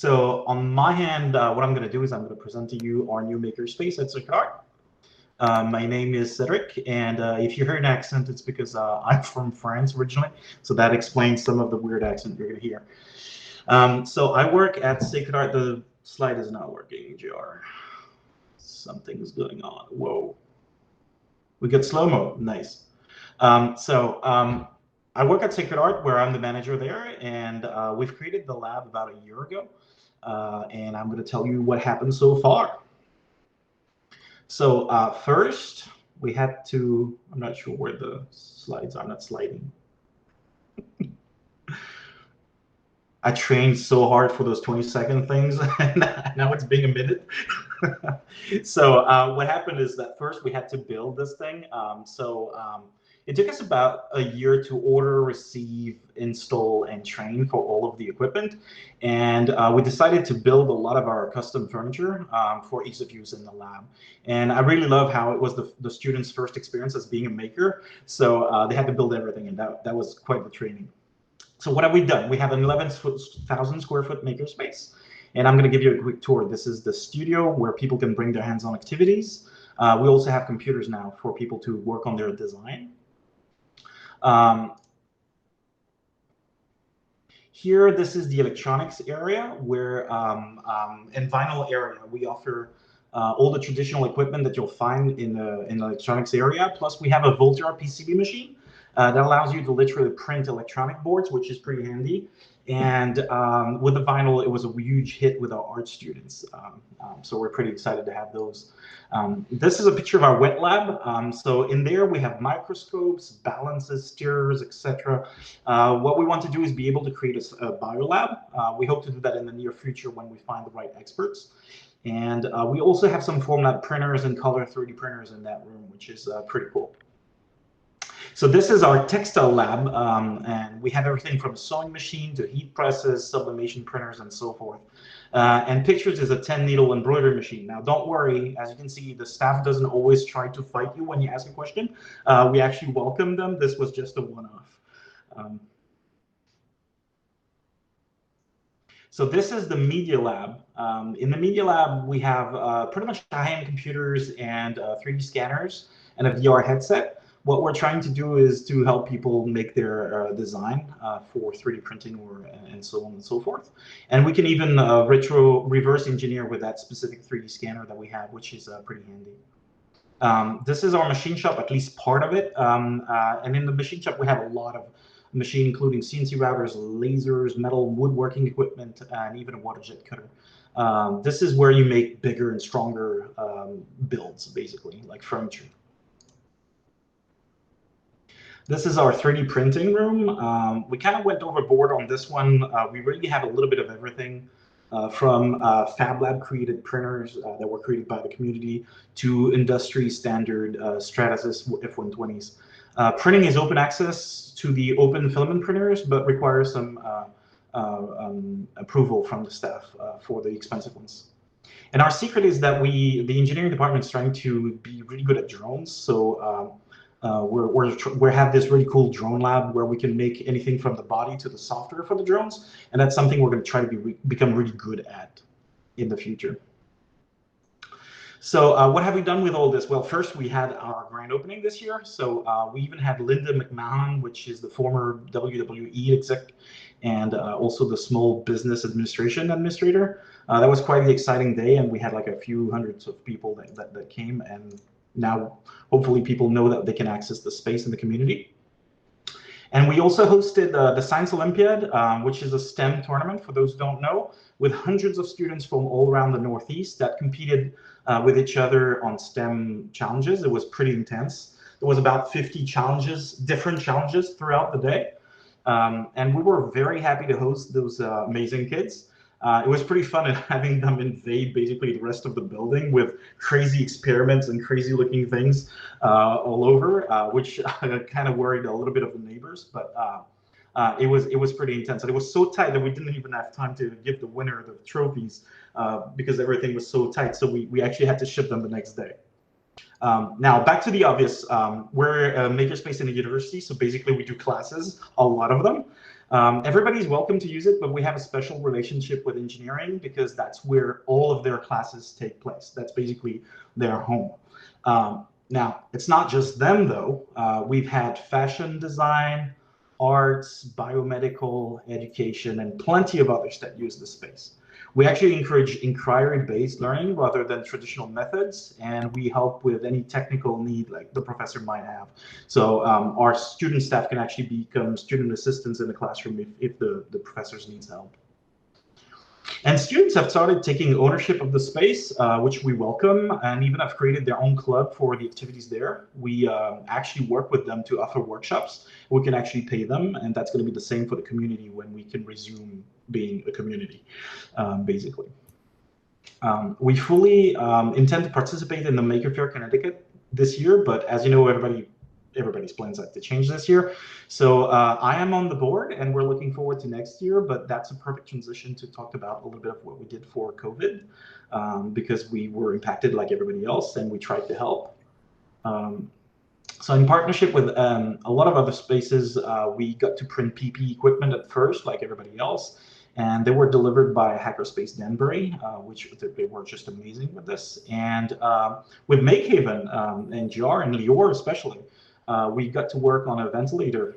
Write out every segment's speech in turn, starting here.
So on my hand, what I'm going to do is I'm going to present to you our new makerspace at Sacred Art. My name is Cedric, and if you hear an accent, it's because I'm from France originally, so that explains some of the weird accent you're going to hear. So I work at Sacred Art. The slide is not working, JR. Something's going on. Whoa. We got slow-mo. Nice. I work at Sacred Art, where I'm the manager there, and we've created the lab about a year ago. And I'm going to tell you what happened so far. So first, we had to, I'm not sure where the slides are, I'm not sliding. I trained so hard for those 20-second things, and now it's being a minute. So what happened is that first we had to build this thing. It took us about a year to order, receive, install, and train for all of the equipment. And we decided to build a lot of our custom furniture for ease of use in the lab. And I really love how it was the students' first experience as being a maker. So they had to build everything, and that was quite the training. So what have we done? We have an 11,000 square foot makerspace. And I'm going to give you a quick tour. This is the studio where people can bring their hands-on activities. We also have computers now for people to work on their design. Here, this is the electronics area, where in vinyl area, we offer all the traditional equipment that you'll find in the electronics area. Plus, we have a Volterra PCB machine that allows you to literally print electronic boards, which is pretty handy. And with the vinyl, it was a huge hit with our art students. So we're pretty excited to have those. This is a picture of our wet lab. So in there, we have microscopes, balances, stirrers, etc. What we want to do is be able to create a biolab. We hope to do that in the near future when we find the right experts. And we also have some Formlab printers and color 3D printers in that room, which is pretty cool. So this is our textile lab, and we have everything from sewing machine to heat presses, sublimation printers, and so forth. And pictures is a 10-needle embroidery machine. Now, don't worry. As you can see, the staff doesn't always try to fight you when you ask a question. We actually welcome them. This was just a one-off. So this is the Media Lab. In the Media Lab, we have pretty much high-end computers and 3D scanners and a VR headset. What we're trying to do is to help people make their design for 3D printing and so on and so forth. And we can even reverse engineer with that specific 3D scanner that we have, which is pretty handy. This is our machine shop, at least part of it. And in the machine shop, we have a lot of machine, including CNC routers, lasers, metal woodworking equipment, and even a water jet cutter. This is where you make bigger and stronger builds, basically, like furniture. This is our 3D printing room. We kind of went overboard on this one. We really have a little bit of everything from FabLab created printers that were created by the community to industry standard Stratasys F120s. Printing is open access to the open filament printers, but requires some approval from the staff for the expensive ones. And our secret is that the engineering department is trying to be really good at drones. So we have this really cool drone lab where we can make anything from the body to the software for the drones, and that's something we're going to try to become really good at in the future. So what have we done with all this? Well, first we had our grand opening this year. So we even had Linda McMahon, which is the former WWE exec, and also the Small Business Administration administrator. That was quite an exciting day, and we had like a few hundreds of people that came, and now hopefully people know that they can access the space in the community. And we also hosted the Science Olympiad, which is a STEM tournament, for those who don't know, with hundreds of students from all around the Northeast that competed with each other on STEM challenges. It was pretty intense. There was about 50 challenges, different challenges throughout the day. And we were very happy to host those amazing kids. It was pretty fun having them invade basically the rest of the building with crazy experiments and crazy looking things all over, which kind of worried a little bit of the neighbors, but it was pretty intense. And it was so tight that we didn't even have time to give the winner the trophies because everything was so tight. So we actually had to ship them the next day. Now, back to the obvious, we're a makerspace in a university, so basically we do classes, a lot of them. Everybody's welcome to use it, but we have a special relationship with engineering because that's where all of their classes take place. That's basically their home. Now, it's not just them, though. We've had fashion design, arts, biomedical, education, and plenty of others that use the space. We actually encourage inquiry-based learning rather than traditional methods, and we help with any technical need like the professor might have. So our student staff can actually become student assistants in the classroom if the professors needs help. And students have started taking ownership of the space, which we welcome, and even have created their own club for the activities there. We actually work with them to offer workshops. We can actually pay them, and that's going to be the same for the community when we can resume being a community, basically. We fully intend to participate in the Maker Faire Connecticut this year, but as you know, everybody's plans have to change this year. So I am on the board, and we're looking forward to next year, but that's a perfect transition to talk about a little bit of what we did for COVID, because we were impacted like everybody else, and we tried to help. So in partnership with a lot of other spaces, we got to print PPE equipment at first, like everybody else, and they were delivered by Hackerspace Danbury, which they were just amazing with this. And with Makehaven and GR and Lior especially, we got to work on a ventilator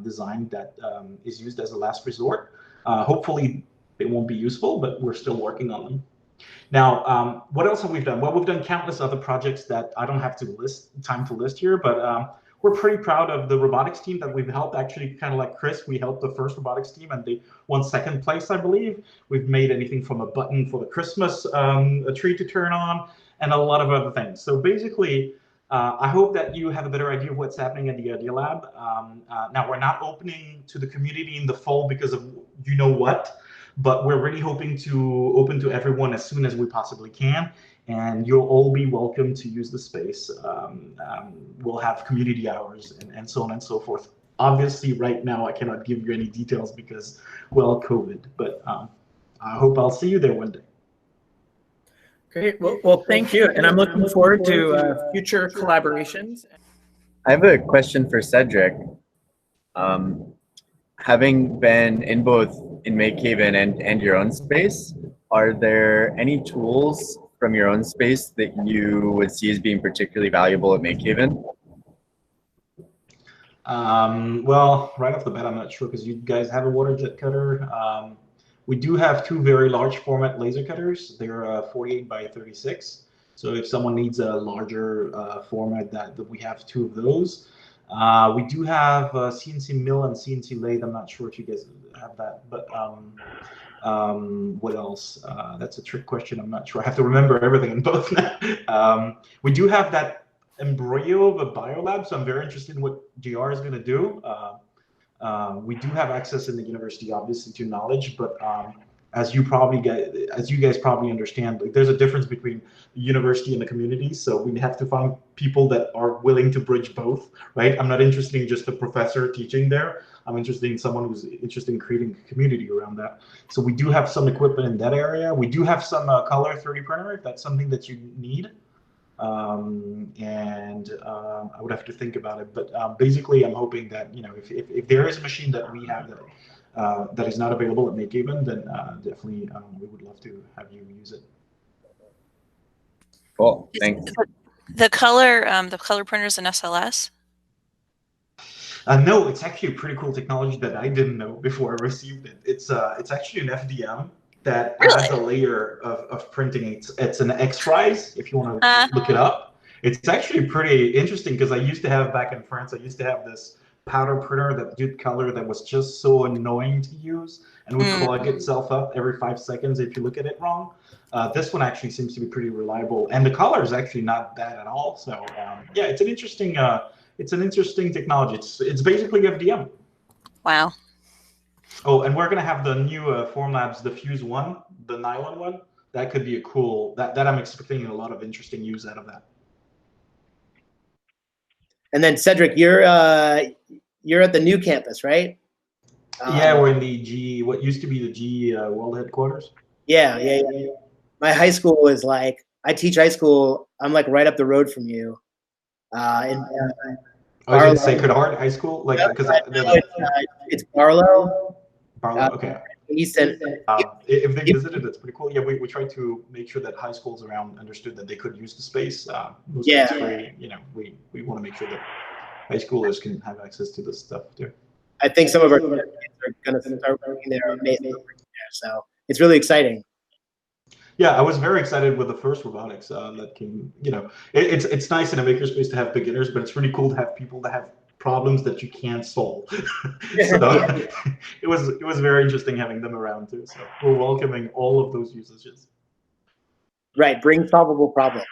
design that is used as a last resort. Hopefully it won't be useful, but we're still working on them. Now, what else have we done? Well, we've done countless other projects that I don't have time to list here, but we're pretty proud of the robotics team that we've helped. Actually, kind of like Chris, we helped the first robotics team and they won second place, I believe. We've made anything from a button for the Christmas a tree to turn on and a lot of other things. So basically, I hope that you have a better idea of what's happening at the Idea Lab. Now, we're not opening to the community in the fall because of you know what, but we're really hoping to open to everyone as soon as we possibly can. And you'll all be welcome to use the space. We'll have community hours and so on and so forth. Obviously, right now, I cannot give you any details because, well, COVID, but I hope I'll see you there one day. Great. Well, thank you. And I'm looking forward to future collaborations. I have a question for Cedric. Having been in both in Makehaven and your own space, are there any tools from your own space that you would see as being particularly valuable at Makehaven? Well, right off the bat, I'm not sure because you guys have a water jet cutter. We do have two very large format laser cutters. They're 48 by 36. So if someone needs a larger format, that we have two of those. We do have CNC mill and CNC lathe. I'm not sure if you guys have that, but what else? That's a trick question. I'm not sure. I have to remember everything in both now. We do have that embryo of a biolab, so I'm very interested in what GR is going to do. We do have access in the university, obviously, to knowledge, but as you guys probably understand, like, there's a difference between the university and the community. So we have to find people that are willing to bridge both, right? I'm not interested in just a professor teaching there. I'm interested in someone who's interested in creating a community around that. So we do have some equipment in that area. We do have some color 3D printer if that's something that you need. I would have to think about it, but basically I'm hoping that, you know, if there is a machine that we have that is not available at Makehaven, then definitely we would love to have you use it. Cool, thanks. The color printer is an SLS? No, it's actually a pretty cool technology that I didn't know before I received it. It's actually an FDM that adds a layer of printing. It's an X-Rise, if you want to look it up. It's actually pretty interesting because I used to have, back in France, I used to have this powder printer that did color that was just so annoying to use and would clog itself up every 5 seconds if you look at it wrong. This one actually seems to be pretty reliable, and the color is actually not bad at all. So yeah, it's an interesting technology. It's basically FDM. Wow. Oh, and we're gonna have the new Formlabs, the Fuse one, the nylon one. That could be a cool. That I'm expecting a lot of interesting use out of that. And then Cedric, you're at the new campus, right? Yeah, we're in the what used to be the G World headquarters. Yeah. My high school is like, I teach high school. I'm like right up the road from you. Oh, is it Barlow. Sacred Heart High School? Like, because It's Barlow. Barlow. Okay. East and If they visited, it's pretty cool. Yeah, we tried to make sure that high schools around understood that they could use the space. Most of it's free. You know, we want to make sure that high schoolers can have access to this stuff too. I think some of our kids are going to start working there, so it's really exciting. Yeah, I was very excited with the first robotics that came. You know, it's nice in a makerspace to have beginners, but it's really cool to have people that have problems that you can't solve. So it was very interesting having them around too. So we're welcoming all of those usages. Right, bring solvable problems.